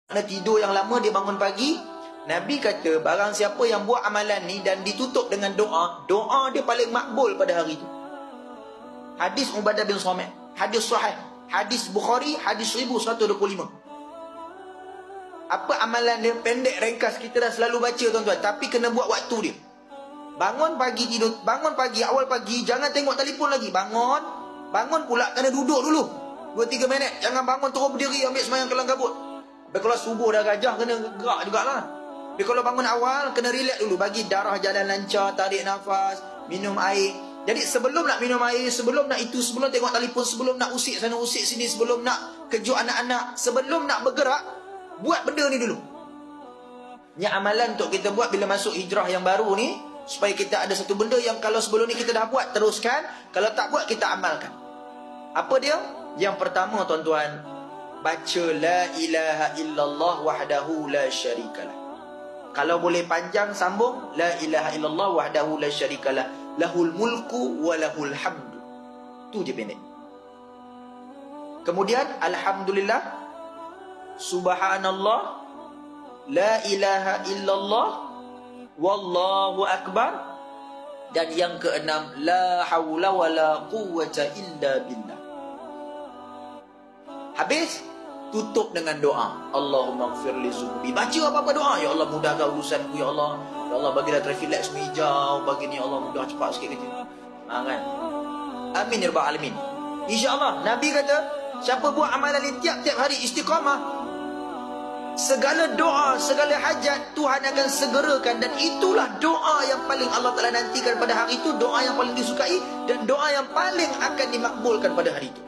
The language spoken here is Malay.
Dia tidur yang lama, dia bangun pagi. Nabi kata, barang siapa yang buat amalan ni dan ditutup dengan doa, doa dia paling makbul pada hari itu. Hadis Ubadah bin Samit, hadis sahih, hadis Bukhari, hadis 1125. Apa amalan dia? Pendek, ringkas, kita dah selalu baca tuan-tuan, tapi kena buat waktu dia. Bangun pagi, tidur, bangun pagi, awal pagi, jangan tengok telefon lagi. Bangun pula kena duduk dulu 2-3 minit. Jangan bangun terus berdiri ambil sembahyang kelang kabut. Tapi kalau subuh dah gajah, kena gerak jugalah. Tapi kalau bangun awal, kena relax dulu, bagi darah jalan lancar, tarik nafas, minum air. Jadi sebelum nak minum air, sebelum nak itu, sebelum tengok telefon, sebelum nak usik sana usik sini, sebelum nak kejut anak-anak, sebelum nak bergerak, buat benda ni dulu. Ni amalan untuk kita buat bila masuk hijrah yang baru ni, supaya kita ada satu benda yang kalau sebelum ni kita dah buat, teruskan. Kalau tak buat, kita amalkan. Apa dia? Yang pertama tuan-tuan, baca la ilaha illallah wahdahu la syarikalah. Kalau boleh panjang, sambung la ilaha illallah wahdahu la syarikalah, lahul mulku wa lahul hamdu. Tu je pendek. Kemudian alhamdulillah, subhanallah, la ilaha illallah, wallahu akbar. Dan yang keenam, la haula wa la quwwata illa billah. Habis, tutup dengan doa. Allahumma gfir li zunubi. Baca apa-apa doa. Ya Allah, mudahkan urusanku, ya Allah. Ya Allah, bagilah traffic light semua hijau. Bagi ni, ya Allah, mudah cepat sikit kerja. Kan? Amin ya rabbal alamin. InsyaAllah, Nabi kata, siapa buat amalan ni tiap-tiap hari istiqamah, segala doa, segala hajat Tuhan akan segerakan. Dan itulah doa yang paling Allah Ta'ala nantikan pada hari itu, doa yang paling disukai, dan doa yang paling akan dimakbulkan pada hari itu.